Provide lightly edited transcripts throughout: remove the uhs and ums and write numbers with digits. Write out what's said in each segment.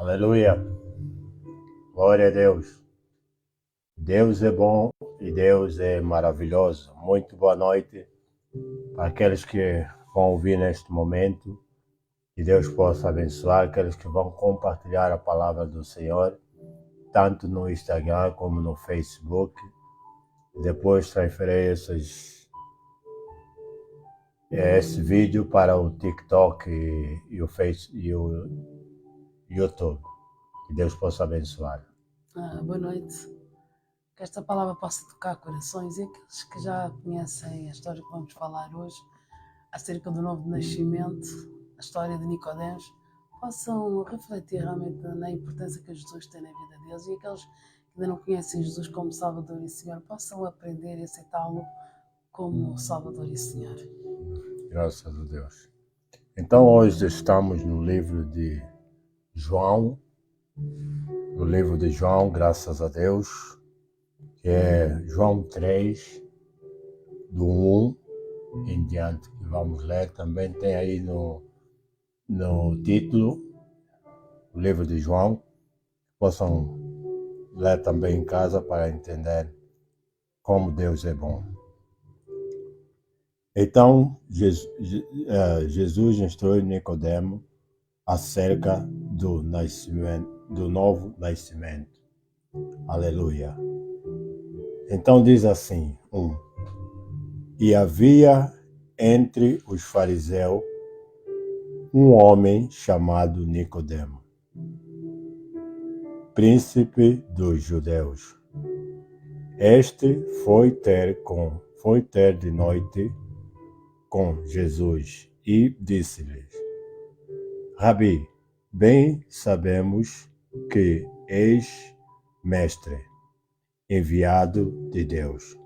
Aleluia, glória a Deus. Deus é bom e Deus é maravilhoso. Muito boa noite para aqueles que vão ouvir neste momento. Que Deus possa abençoar aqueles que vão compartilhar a palavra do Senhor, tanto no Instagram como no Facebook. Depois transferirei esse vídeo para o TikTok e o Face e o YouTube. Que Deus possa abençoar. Boa noite. Que esta palavra possa tocar corações e aqueles que já conhecem a história que vamos falar hoje, acerca do novo nascimento, a história de Nicodemos, possam refletir realmente na importância que Jesus tem na vida deles, e aqueles que ainda não conhecem Jesus como Salvador e Senhor possam aprender e aceitá-lo como Salvador e Senhor. Graças a Deus. Então hoje estamos no livro de João, graças a Deus, que é João 3, do 1 em diante, que vamos ler. Também tem aí no título, o livro de João, possam ler também em casa para entender como Deus é bom. Então, Jesus instruiu Nicodemo acerca do novo nascimento. Aleluia. Então diz assim, e havia entre os fariseus um homem chamado Nicodemo, príncipe dos judeus. Este foi ter de noite com Jesus e disse-lhe: Rabi, bem sabemos que és mestre, enviado de Deus,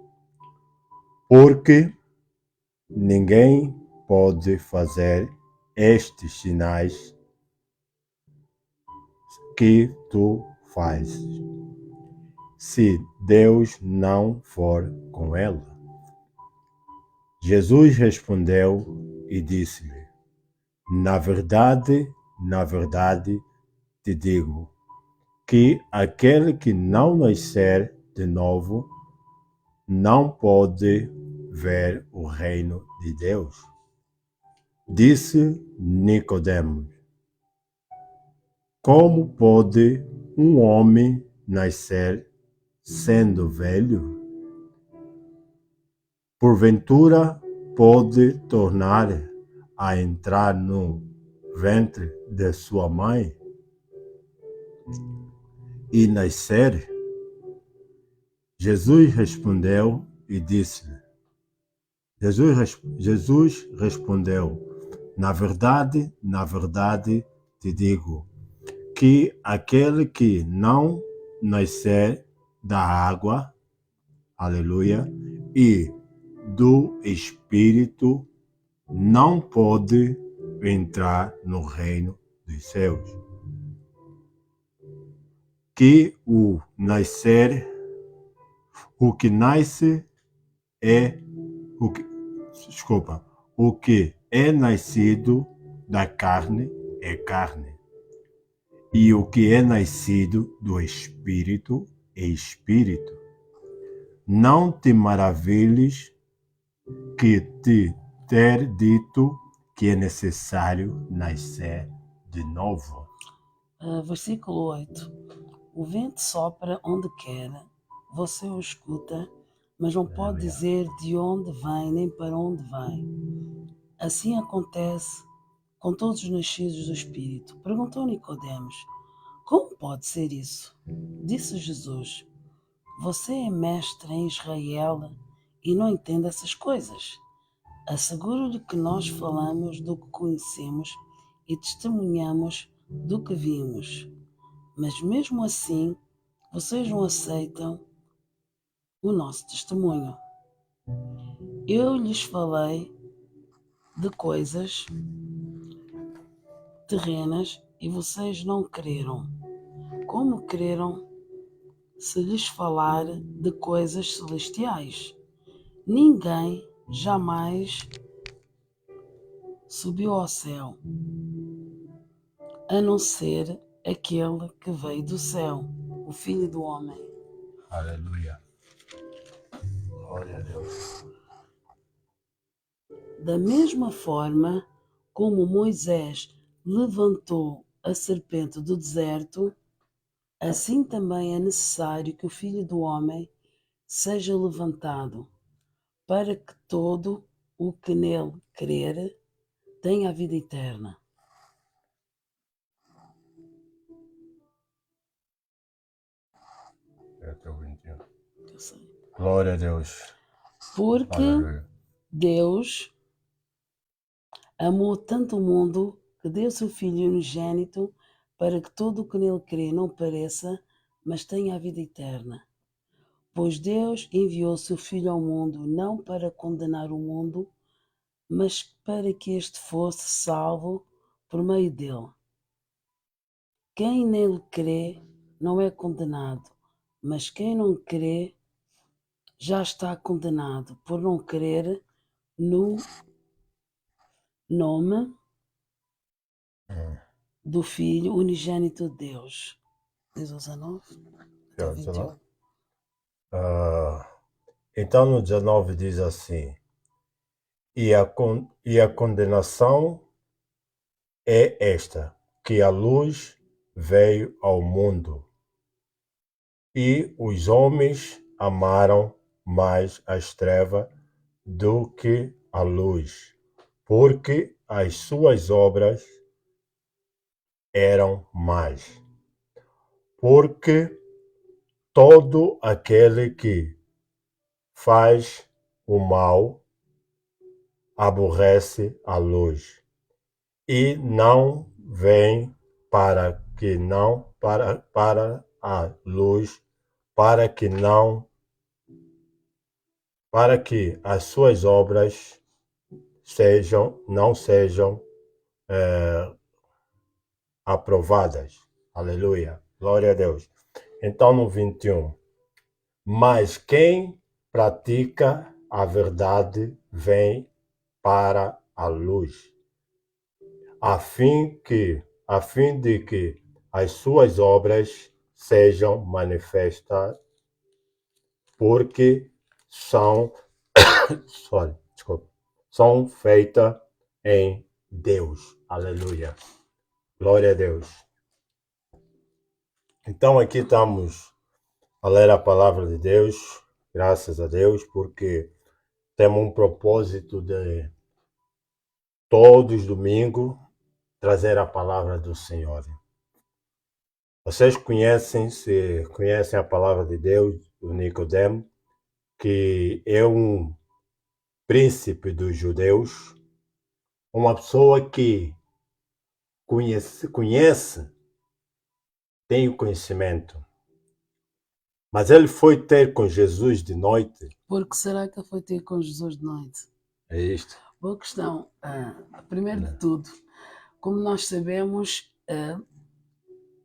porque ninguém pode fazer estes sinais que tu fazes, se Deus não for com ele. Jesus respondeu e disse-lhe: na verdade, te digo que aquele que não nascer de novo não pode ver o reino de Deus. Disse Nicodemo: como pode um homem nascer sendo velho? Porventura pode tornar a entrar no ventre de sua mãe e nascer? Jesus respondeu e disse-lhe: Jesus respondeu: na verdade, te digo que aquele que não nascer da água, aleluia, e do Espírito, não pode entrar no reino dos céus. O que é nascido da carne é carne, e o que é nascido do Espírito é espírito. Não te maravilhes que te ter dito que é necessário nascer de novo. Versículo 8. O vento sopra onde quer, você o escuta, mas não pode dizer de onde vem nem para onde vai. Assim acontece com todos os nascidos do Espírito. Perguntou Nicodemos: como pode ser isso? Disse Jesus: você é mestre em Israel e não entende essas coisas. Asseguro-lhe que nós falamos do que conhecemos e testemunhamos do que vimos. Mas mesmo assim, vocês não aceitam o nosso testemunho. Eu lhes falei de coisas terrenas e vocês não creram. Como creram se lhes falar de coisas celestiais? Ninguém jamais subiu ao céu, a não ser aquele que veio do céu, o Filho do Homem. Aleluia. Glória a Deus. Da mesma forma como Moisés levantou a serpente do deserto, assim também é necessário que o Filho do Homem seja levantado, para que todo o que nele crer tenha a vida eterna. Até o 21. Eu sei. Glória a Deus. Porque Aleluia. Deus amou tanto o mundo que deu seu Filho unigênito para que todo o que nele crê não pereça, mas tenha a vida eterna. Pois Deus enviou seu Filho ao mundo não para condenar o mundo, mas para que este fosse salvo por meio dele. Quem nele crê não é condenado, mas quem não crê já está condenado por não crer no nome do Filho unigênito de Deus. Diz o 19 até o 21. Então no 19 diz assim: e a condenação é esta, que a luz veio ao mundo, e os homens amaram mais as trevas do que a luz, porque as suas obras eram más. Porque todo aquele que faz o mal aborrece a luz e não vem para a luz, para que as suas obras não sejam aprovadas. Aleluia. Glória a Deus. Então no 21, mas quem pratica a verdade vem para a luz, a fim de que as suas obras sejam manifestas, porque são são feitas em Deus. Aleluia. Glória a Deus. Então aqui estamos a ler a palavra de Deus, graças a Deus, porque temos um propósito de todos os domingos trazer a palavra do Senhor. Vocês conhecem a palavra de Deus, o Nicodemo, que é um príncipe dos judeus, uma pessoa que conhece, tem o conhecimento, mas ele foi ter com Jesus de noite. Por que será que ele foi ter com Jesus de noite? É isto. Boa questão. Primeiro de tudo, como nós sabemos,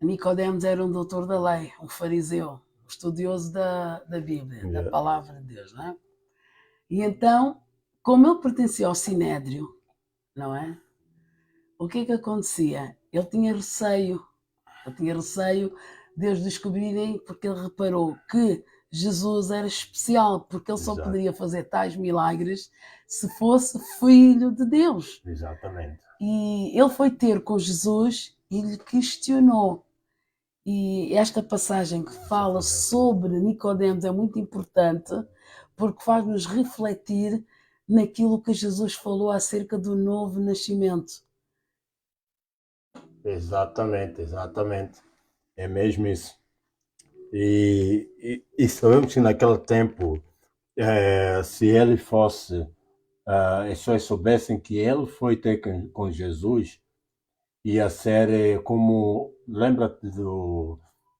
Nicodemos era um doutor da lei, um fariseu, um estudioso da Bíblia, da palavra de Deus, não é? E então, como ele pertencia ao Sinédrio, não é? O que é que acontecia? Ele tinha receio de eles descobrirem, porque ele reparou que Jesus era especial, porque ele só Exato. poderia fazer tais milagres se fosse filho de Deus. Exatamente. E ele foi ter com Jesus e lhe questionou. E esta passagem que fala sobre Nicodemos é muito importante, porque faz-nos refletir naquilo que Jesus falou acerca do novo nascimento. Exatamente. É mesmo isso. E sabemos que naquele tempo, se ele fosse, as pessoas soubessem que ele foi ter com Jesus, ia ser como, lembra-te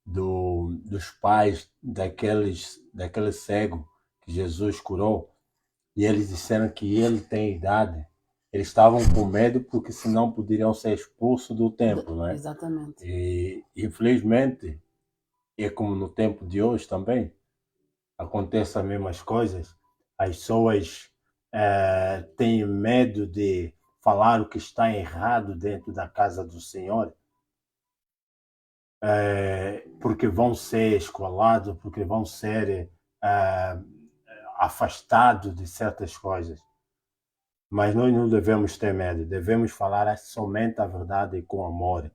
dos pais daquele cego que Jesus curou, e eles disseram que ele tem idade. Eles estavam com medo porque senão poderiam ser expulsos do templo, né? Exatamente. E infelizmente, é como no tempo de hoje também, acontece as mesmas coisas. As pessoas têm medo de falar o que está errado dentro da casa do Senhor. porque vão ser escolados, porque vão ser eh, afastados de certas coisas. Mas nós não devemos ter medo, devemos falar somente a verdade com amor.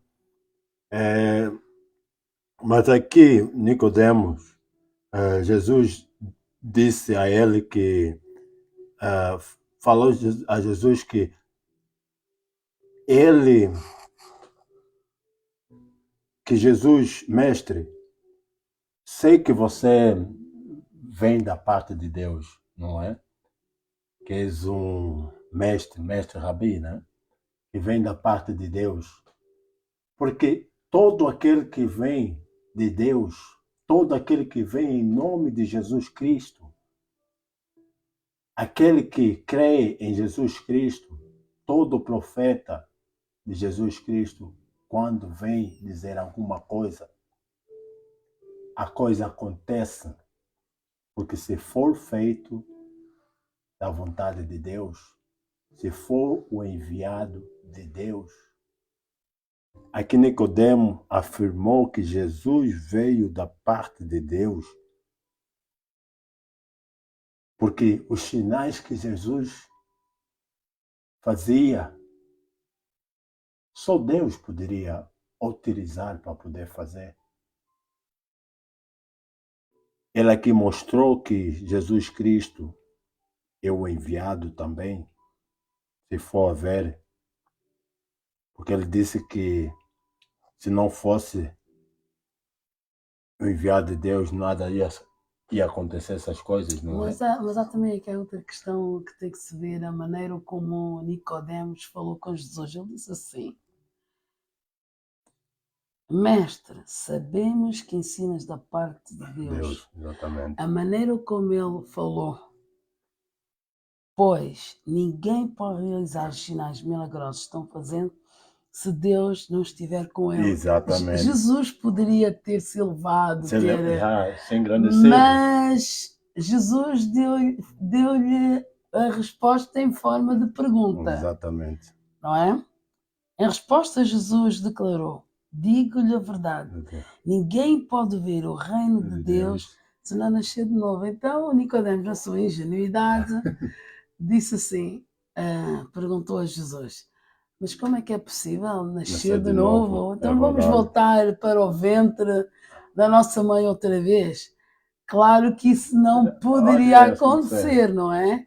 Mas aqui, Nicodemos, Jesus disse a ele que, falou a Jesus que Jesus, mestre, sei que você vem da parte de Deus, não é? Que és um mestre Rabi, né? Que vem da parte de Deus. Porque todo aquele que vem de Deus, todo aquele que vem em nome de Jesus Cristo, aquele que crê em Jesus Cristo, todo profeta de Jesus Cristo, quando vem dizer alguma coisa, a coisa acontece, porque se for feito da vontade de Deus, se for o enviado de Deus. Aqui Nicodemo afirmou que Jesus veio da parte de Deus, porque os sinais que Jesus fazia, só Deus poderia utilizar para poder fazer. Ele aqui mostrou que Jesus Cristo é o enviado também, se for a ver, porque ele disse que se não fosse o enviado de Deus, nada ia acontecer essas coisas, não é? Mas há também aqui outra questão que tem que se ver, a maneira como Nicodemos falou com Jesus. Ele disse assim: Mestre, sabemos que ensinas da parte de Deus. Deus, exatamente. A maneira como ele falou, pois ninguém pode realizar os sinais milagrosos que estão fazendo se Deus não estiver com ele. Exatamente. Jesus poderia ter se elevado, Se engrandecido. mas Jesus deu-lhe a resposta em forma de pergunta. Exatamente. Não é? Em resposta, Jesus declarou: digo-lhe a verdade, ninguém pode ver o reino de Deus se não nascer de novo. Então, Nicodemos, na sua ingenuidade, disse assim, perguntou a Jesus: mas como é que é possível nascer de novo? Então vamos voltar para o ventre da nossa mãe outra vez? Claro que isso não poderia acontecer, não é?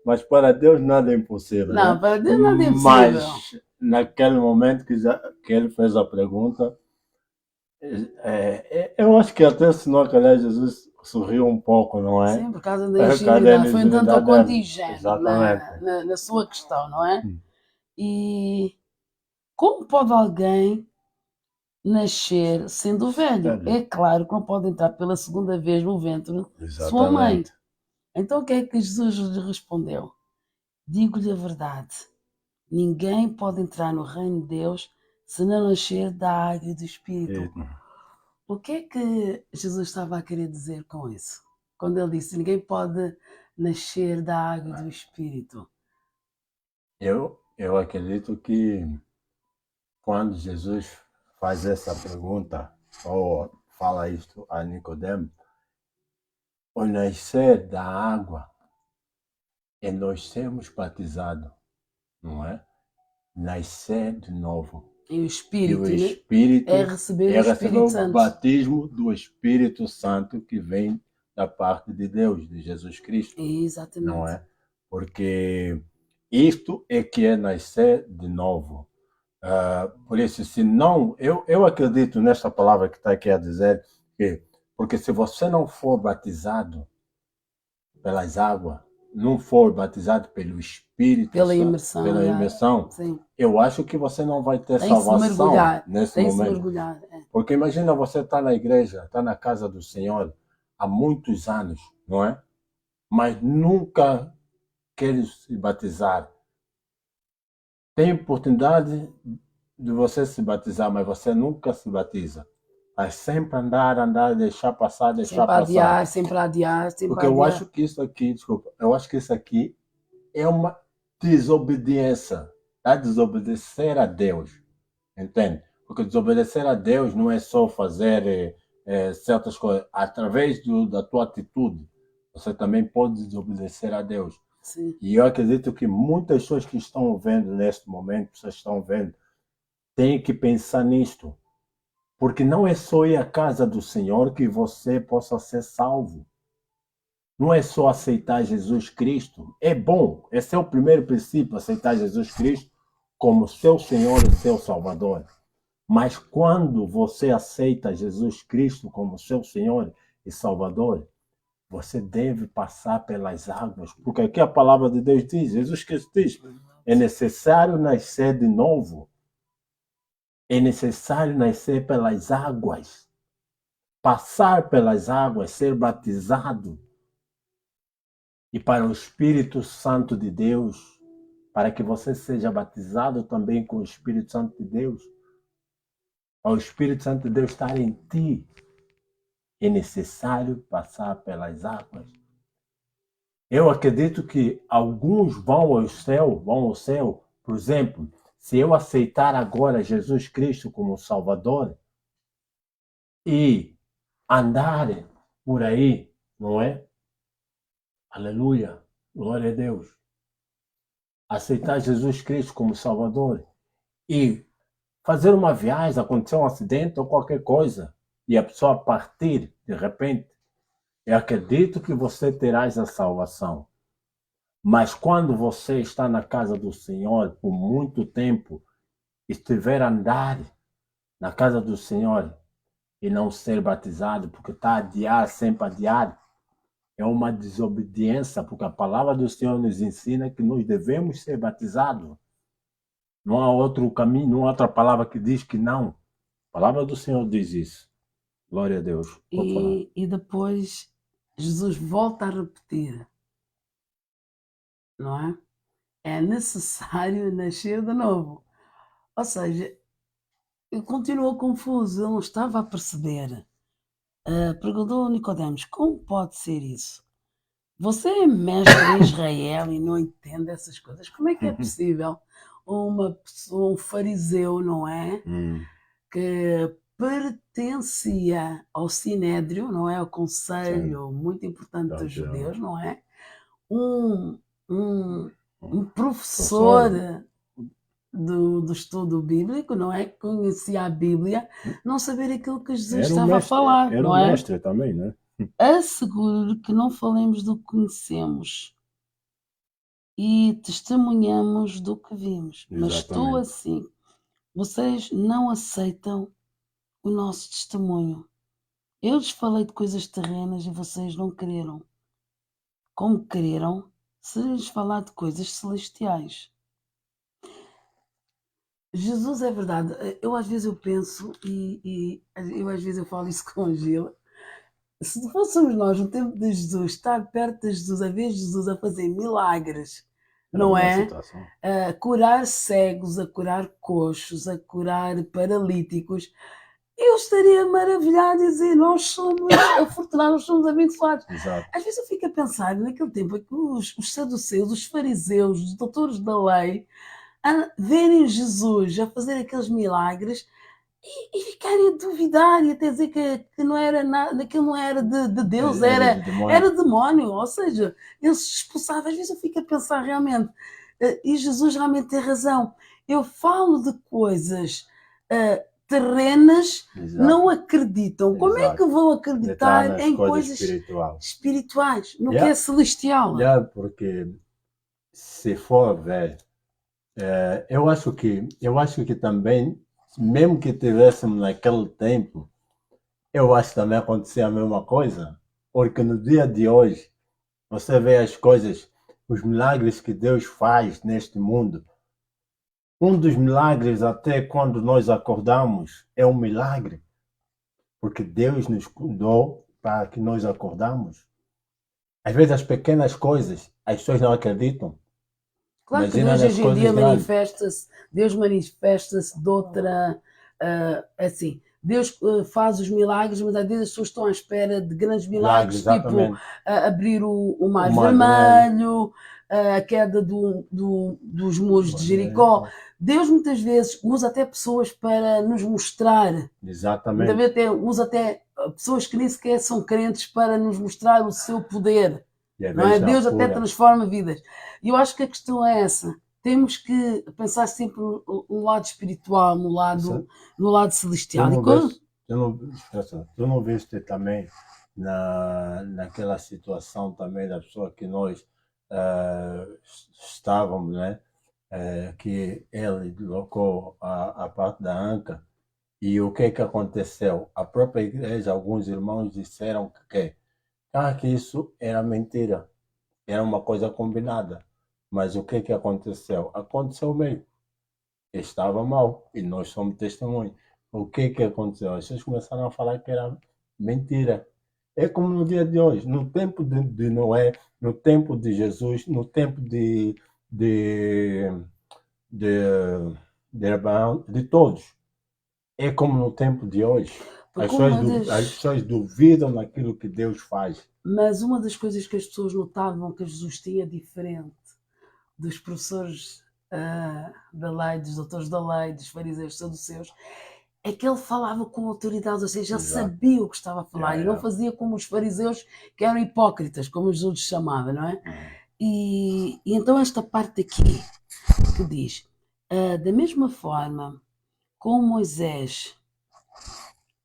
Mas para Deus nada é impossível. Não, né? para Deus nada é impossível. Mas naquele momento que ele fez a pergunta, eu acho que até se não calhar Jesus sorriu um pouco, não é? Sim, por causa da ingenuidade. Foi um tanto ou quanto ingênuo na sua questão, não é? E como pode alguém nascer sendo velho? É claro que não pode entrar pela segunda vez no ventre de sua mãe. Então o que é que Jesus lhe respondeu? Digo-lhe a verdade, ninguém pode entrar no reino de Deus se não nascer da água e do Espírito. O que é que Jesus estava a querer dizer com isso? Quando ele disse, ninguém pode nascer da água e do Espírito. Eu acredito que quando Jesus faz essa pergunta, ou fala isto a Nicodemo, o nascer da água é nós sermos batizados, não é? Nascer de novo. E o Espírito, é receber o Espírito Santo. O batismo do Espírito Santo que vem da parte de Deus, de Jesus Cristo. Exatamente. Não é? Porque isto é que é nascer de novo. Por isso, se não, eu acredito nesta palavra que está aqui a dizer, que, porque se você não for batizado pelas águas, não for batizado pelo Espírito, pela imersão, eu acho que você não vai ter salvação nesse momento. Porque imagina você estar na igreja, estar na casa do Senhor há muitos anos, não é? Mas nunca quer se batizar. Tem oportunidade de você se batizar, mas você nunca se batiza. Vai sempre andar, deixar passar. Sempre adiar. Porque eu acho que isso aqui, é uma desobediência, a desobedecer a Deus, entende? Porque desobedecer a Deus não é só fazer certas coisas. Através da tua atitude, você também pode desobedecer a Deus. Sim. E eu acredito que muitas pessoas que estão vendo neste momento, pessoas que estão vendo, têm que pensar nisto. Porque não é só ir à casa do Senhor que você possa ser salvo. Não é só aceitar Jesus Cristo. É bom, esse é o primeiro princípio, aceitar Jesus Cristo como seu Senhor e seu Salvador. Mas quando você aceita Jesus Cristo como seu Senhor e Salvador, você deve passar pelas águas. Porque aqui a palavra de Deus diz, Jesus Cristo diz, é necessário nascer de novo. É necessário nascer pelas águas. Passar pelas águas, ser batizado. E para o Espírito Santo de Deus, para que você seja batizado também com o Espírito Santo de Deus, para o Espírito Santo de Deus estar em ti, é necessário passar pelas águas. Eu acredito que alguns vão ao céu, por exemplo, se eu aceitar agora Jesus Cristo como Salvador e andar por aí, não é? Aleluia, glória a Deus. Aceitar Jesus Cristo como Salvador e fazer uma viagem, acontecer um acidente ou qualquer coisa e a pessoa partir de repente, eu acredito que você terás a salvação. Mas quando você está na casa do Senhor por muito tempo, estiver a andar na casa do Senhor e não ser batizado, porque está a adiar, sempre a adiar, é uma desobediência, porque a palavra do Senhor nos ensina que nós devemos ser batizados. Não há outro caminho, não há outra palavra que diz que não. A palavra do Senhor diz isso. Glória a Deus. Pode falar. E depois Jesus volta a repetir, não é? É necessário nascer de novo. Ou seja, ele continuou confuso, ele não estava a perceber. Perguntou a Nicodemos, como pode ser isso? Você é mestre em Israel e não entende essas coisas? Como é que é possível uma pessoa, um fariseu, não é? Que pertencia ao Sinédrio, não é? Ao conselho muito importante dos judeus, não é? Um professor do estudo bíblico, não é? Que conhecia a Bíblia, não saber aquilo que Jesus estava a falar, Era não um é? mestre também, né? Asseguro que não falemos do que conhecemos e testemunhamos do que vimos. Mas estou Exatamente. assim, vocês não aceitam o nosso testemunho. Eu lhes falei de coisas terrenas e vocês não creram. Como creram se lhes falar de coisas celestiais? Jesus é verdade. Eu às vezes eu penso e eu às vezes eu falo isso com a Gila. Se fôssemos nós no tempo de Jesus, estar perto de Jesus, a ver Jesus a fazer milagres, não é? A curar cegos, a curar coxos, a curar paralíticos, eu estaria maravilhada a dizer, nós somos afortunados, nós somos abençoados. Exato. Às vezes eu fico a pensar, naquele tempo, que os saduceus, os fariseus, os doutores da lei, a verem Jesus a fazer aqueles milagres e ficarem a duvidar e até dizer que não era nada, aquilo não era de Deus, era demónio. Ou seja, ele se expulsava. Às vezes eu fico a pensar realmente, e Jesus realmente tem razão. Eu falo de coisas terrenas, Exato. não acreditam. Como é que vão acreditar em coisas espirituais, no que é celestial? Porque se for ver, eu acho que também, mesmo que tivéssemos naquele tempo, eu acho que também acontecia a mesma coisa, porque no dia de hoje você vê as coisas, os milagres que Deus faz neste mundo. Um dos milagres, até quando nós acordamos, é um milagre, porque Deus nos cuidou para que nós acordamos. Às vezes as pequenas coisas, as pessoas não acreditam. Claro que Deus hoje em dia manifesta-se, Deus manifesta-se de outra, assim, Deus faz os milagres, mas às vezes as pessoas estão à espera de grandes milagres, tipo abrir o mar vermelho, a queda dos muros de Jericó. Deus muitas vezes usa até pessoas para nos mostrar. Exatamente. Muitas vezes usa até pessoas que nem sequer são crentes para nos mostrar o seu poder. Não é? Deus até transforma vidas. E eu acho que a questão é essa. Temos que pensar sempre no lado espiritual, no lado celestial. Tu não viste também naquela situação também da pessoa que nós estávamos, né? Que ele colocou a parte da anca, e o que aconteceu? A própria igreja, alguns irmãos disseram que isso era mentira, era uma coisa combinada. Mas o que aconteceu? Aconteceu mesmo. Estava mal e nós somos testemunhas. O que aconteceu? As pessoas começaram a falar que era mentira. É como no dia de hoje, no tempo de Noé, no tempo de Jesus, no tempo de, de Abraão, de todos. É como no tempo de hoje. As pessoas duvidam daquilo que Deus faz. Mas uma das coisas que as pessoas notavam que Jesus tinha diferente dos professores da lei, dos doutores da lei, dos fariseus, saduceus, é que ele falava com autoridade, ou seja, ele sabia o que estava a falar e não fazia como os fariseus, que eram hipócritas, como os outros chamavam, não é? E então esta parte aqui que diz, da mesma forma como Moisés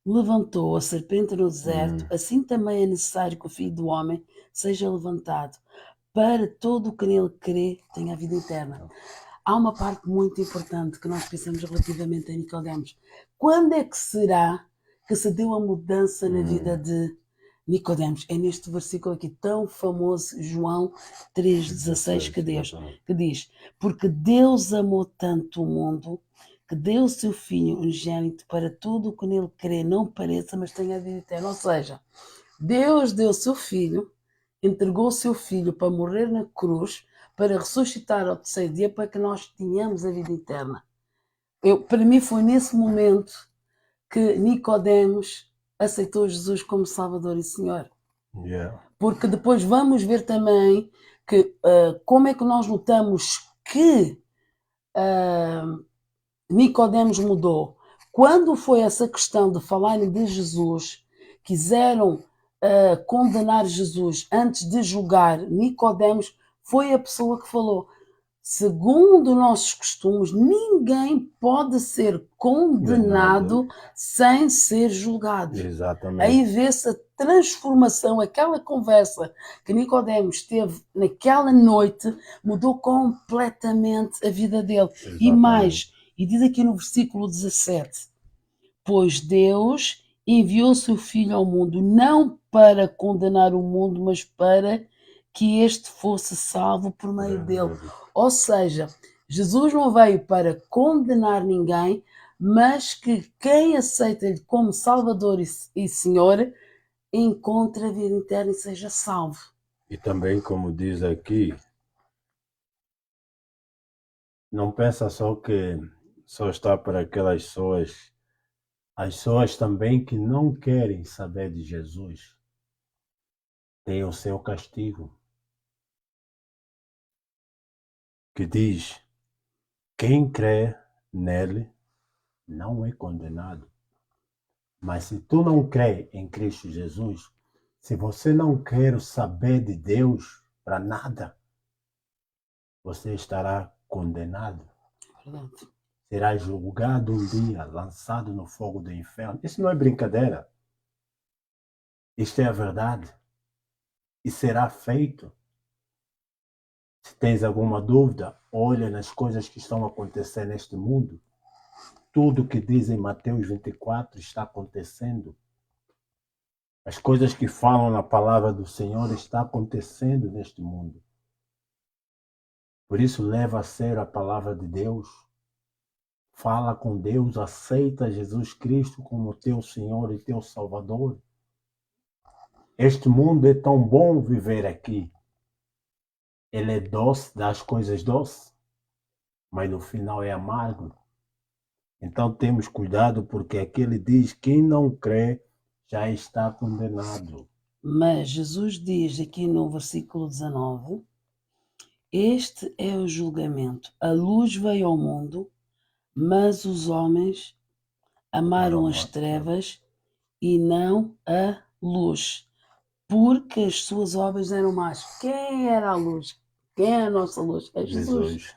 levantou a serpente no deserto, assim também é necessário que o Filho do Homem seja levantado, para todo o que nele crê tenha a vida eterna. Há uma parte muito importante que nós pensamos relativamente a Nicodemos. Quando é que será que se deu a mudança na vida de Nicodemos? É neste versículo aqui tão famoso, João 3,16, que diz: porque Deus amou tanto o mundo que deu o seu Filho unigênito para todo o que nele crê não pareça, mas tenha a vida eterna. Ou seja, Deus deu o seu Filho, entregou o seu Filho para morrer na cruz, para ressuscitar ao terceiro dia, para que nós tenhamos a vida eterna. Para mim foi nesse momento que Nicodemos aceitou Jesus como Salvador e Senhor. Porque depois vamos ver também que como é que nós notamos que Nicodemos mudou. Quando foi essa questão de falarem de Jesus, quiseram condenar Jesus antes de julgar, Nicodemos foi a pessoa que falou: segundo nossos costumes, ninguém pode ser condenado sem ser julgado. Exatamente. Aí vê-se a transformação, aquela conversa que Nicodemos teve naquela noite mudou completamente a vida dele. Exatamente. E mais, e diz aqui no versículo 17, pois Deus enviou seu Filho ao mundo não para condenar o mundo, mas para que este fosse salvo por meio dele. Ou seja, Jesus não veio para condenar ninguém, mas que quem aceita-lhe como Salvador e Senhor encontre a vida eterna e seja salvo. E também, como diz aqui, não pensa só que só está para aquelas pessoas, as pessoas também que não querem saber de Jesus têm o seu castigo, que diz: quem crê nele não é condenado. Mas se tu não crê em Cristo Jesus, se você não quer saber de Deus para nada, você estará condenado. Verdade. Será julgado um dia, lançado no fogo do inferno. Isso não é brincadeira. Isto é a verdade. E será feito. Se tens alguma dúvida, olha nas coisas que estão acontecendo neste mundo. Tudo que diz em Mateus 24 está acontecendo. As coisas que falam na palavra do Senhor está acontecendo neste mundo. Por isso, leva a sério a palavra de Deus. Fala com Deus, aceita Jesus Cristo como teu Senhor e teu Salvador. Este mundo é tão bom viver aqui. Ele é doce, dá as coisas doces, mas no final é amargo. Então temos cuidado, porque aqui ele diz: quem não crê já está condenado. Mas Jesus diz aqui no versículo 19 Este é o julgamento. A luz veio ao mundo, mas os homens amaram as trevas e não a luz, porque as suas obras eram más. Quem era a luz? Quem é a nossa luz? É Jesus. Jesus.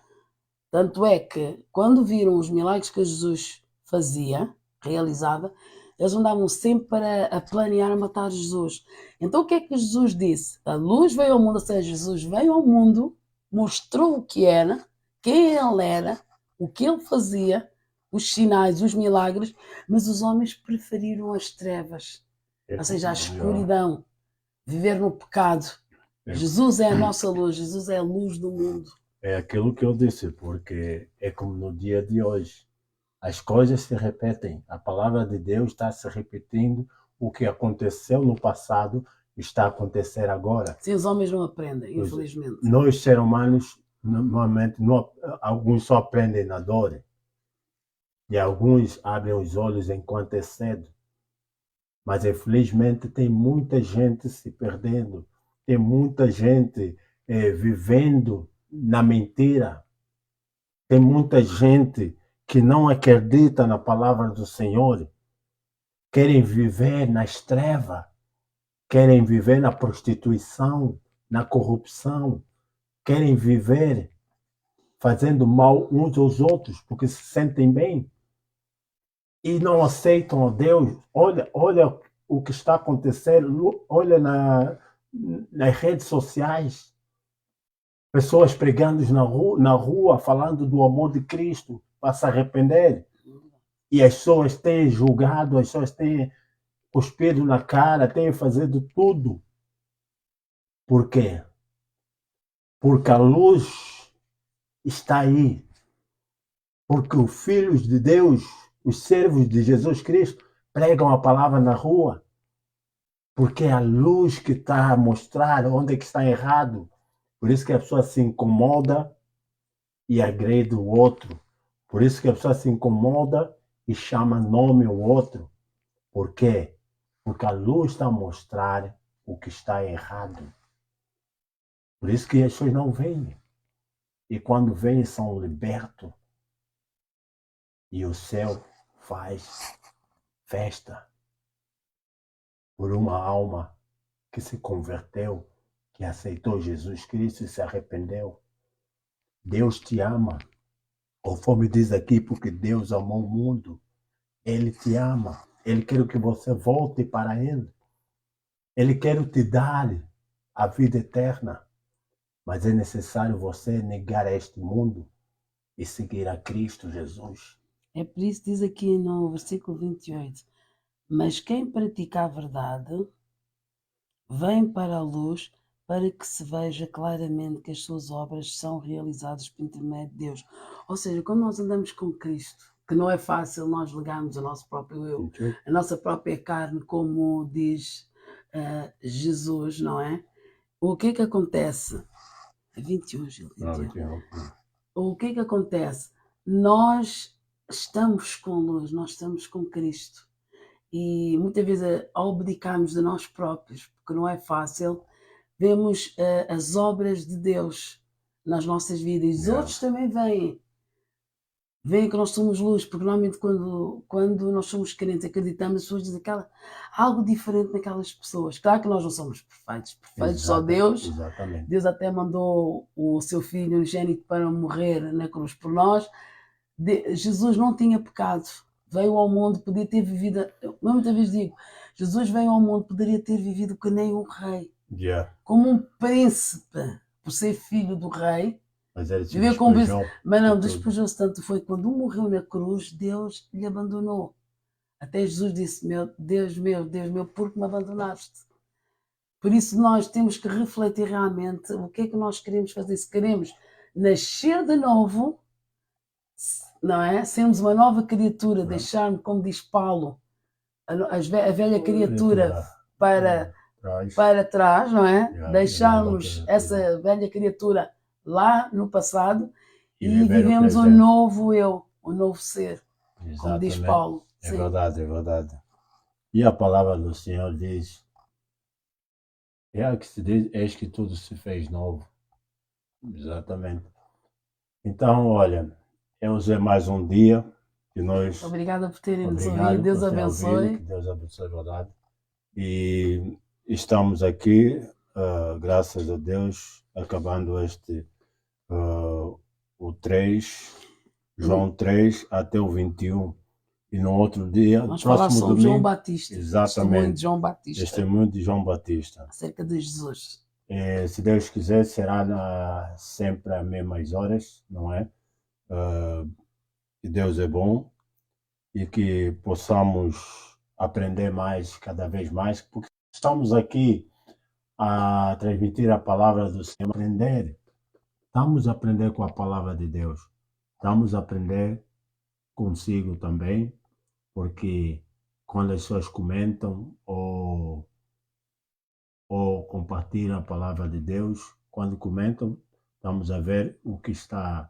Tanto é que, quando viram os milagres que Jesus fazia, realizava, eles andavam sempre a planear matar Jesus. Então o que é que Jesus disse? A luz veio ao mundo, ou seja, Jesus veio ao mundo, mostrou o que era, quem ele era, o que ele fazia, os sinais, os milagres, mas os homens preferiram as trevas, ou seja, a escuridão, viver no pecado. Jesus é a nossa luz, Jesus é a luz do mundo. É aquilo que eu disse, porque é como no dia de hoje. As coisas se repetem. A palavra de Deus está se repetindo. O que aconteceu no passado está a acontecer agora. Sim, os homens não aprendem, infelizmente. Nós, seres humanos, normalmente, alguns só aprendem na dor. E alguns abrem os olhos enquanto é cedo. Mas, infelizmente, tem muita gente se perdendo. Tem muita gente vivendo na mentira. Tem muita gente que não acredita na palavra do Senhor, querem viver nas trevas, querem viver na prostituição, na corrupção, querem viver fazendo mal uns aos outros, porque se sentem bem e não aceitam a Deus. Olha o que está acontecendo, olha nas redes sociais, pessoas pregando na rua, falando do amor de Cristo para se arrepender. E as pessoas têm julgado, as pessoas têm cuspido na cara, têm fazendo tudo. Por quê? Porque a luz está aí. Porque os filhos de Deus, os servos de Jesus Cristo, pregam a palavra na rua. Porque é a luz que está a mostrar onde é que está errado. Por isso que a pessoa se incomoda e agrede o outro. Por isso que a pessoa se incomoda e chama nome ao outro. Por quê? Porque a luz está a mostrar o que está errado. Por isso que as pessoas não vêm. E quando vêm, são libertos. E o céu faz festa por uma alma que se converteu, que aceitou Jesus Cristo e se arrependeu. Deus te ama. Conforme diz aqui, porque Deus amou o mundo. Ele te ama. Ele quer que você volte para Ele. Ele quer te dar a vida eterna. Mas é necessário você negar este mundo e seguir a Cristo Jesus. É por isso que diz aqui no versículo 28, mas quem pratica a verdade vem para a luz para que se veja claramente que as suas obras são realizadas por intermédio de Deus. Ou seja, quando nós andamos com Cristo, que não é fácil nós ligarmos o nosso próprio eu, a nossa própria carne, como diz Jesus, não é? O que é que acontece? 21, Gil. O que é que acontece? Nós estamos com luz, nós estamos com Cristo. E muitas vezes, ao abdicarmos de nós próprios, porque não é fácil, vemos as obras de Deus nas nossas vidas. E os outros também veem que nós somos luz, porque normalmente quando nós somos crentes, acreditamos, as pessoas dizem algo diferente naquelas pessoas. Claro que nós não somos perfeitos, só Deus. Exatamente. Deus até mandou o seu Filho unigênito para morrer na cruz por nós. Jesus não tinha pecado, veio ao mundo, podia ter vivido, eu muitas vezes digo, Jesus veio ao mundo, poderia ter vivido que nem um rei, como um príncipe, por ser filho do rei. Mas ele se viveu com mas não, de tudo. despojou-se tanto, foi quando morreu na cruz, Deus lhe abandonou. Até Jesus disse, Deus meu, por que me abandonaste? Por isso nós temos que refletir realmente o que é que nós queremos fazer. Se queremos nascer de novo, não é? Sermos uma nova criatura, deixarmos, como diz Paulo, a velha criatura para trás, não é? Deixarmos essa velha criatura lá no passado e vivemos um novo eu, um novo ser, como diz Paulo. É verdade, é verdade. E a palavra do Senhor diz, que se diz, eis que tudo se fez novo. Exatamente. Então, olha, hoje é mais um dia que nós. Obrigada por terem nos ouvido. Obrigado Deus por ter ouvido, que abençoe. Deus abençoe a verdade. E estamos aqui, graças a Deus, acabando o 3, João 3 até o 21. E no outro dia, Vamos falar próximo sobre João domingo, Batista. Testemunho exatamente, de João Batista testemunho de João Batista. acerca de Jesus. Se Deus quiser, será sempre às mesmas horas, não é? Que Deus é bom e que possamos aprender mais, cada vez mais, porque estamos aqui a transmitir a palavra do Senhor, aprender. Estamos a aprender com a palavra de Deus. Estamos a aprender consigo também, porque quando as pessoas comentam ou compartilham a palavra de Deus, quando comentam, estamos a ver o que está,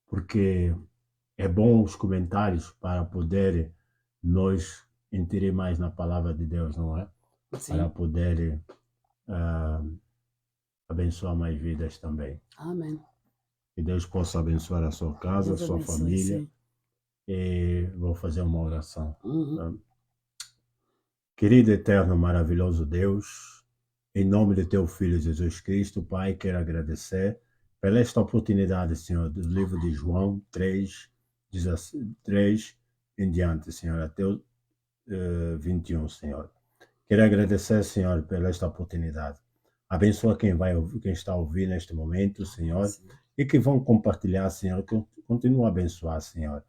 porque é bom os comentários para poder nós entender mais na palavra de Deus, não é? Para Sim. poder abençoar mais vidas também. Amém. Que Deus possa abençoar a sua casa, a Deus sua abençoe, família. sim. E vou fazer uma oração. Uhum. Querido, eterno, maravilhoso Deus, em nome de teu Filho Jesus Cristo, Pai, quero agradecer pela esta oportunidade, Senhor, do livro de João 3, 3 em diante, Senhor, até o 21, Senhor. Quero agradecer, Senhor, pela esta oportunidade. Abençoa quem está a ouvir neste momento, Senhor, Sim. e que vão compartilhar, Senhor, que continua a abençoar, Senhor.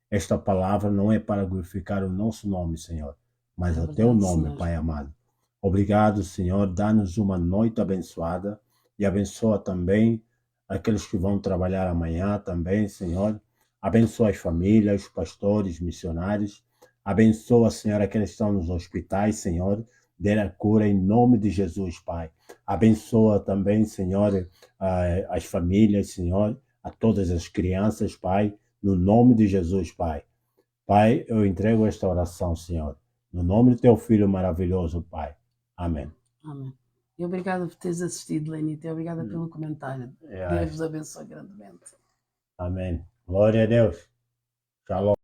Esta palavra não é para glorificar o nosso nome, Senhor, mas É o teu verdade, nome, Senhor. Pai amado. Obrigado, Senhor, dá-nos uma noite abençoada e abençoa também aqueles que vão trabalhar amanhã também, Senhor. Abençoa as famílias, os pastores, missionários. Abençoa, Senhor, aqueles que estão nos hospitais, Senhor. Dê a cura em nome de Jesus, Pai. Abençoa também, Senhor, as famílias, Senhor, a todas as crianças, Pai, no nome de Jesus, Pai. Pai, eu entrego esta oração, Senhor, no nome do teu Filho maravilhoso, Pai. Amém. Amém. E obrigada por teres assistido, Lenita. E obrigada pelo comentário. Deus vos abençoe grandemente. Amém. Glória a Deus. Shalom.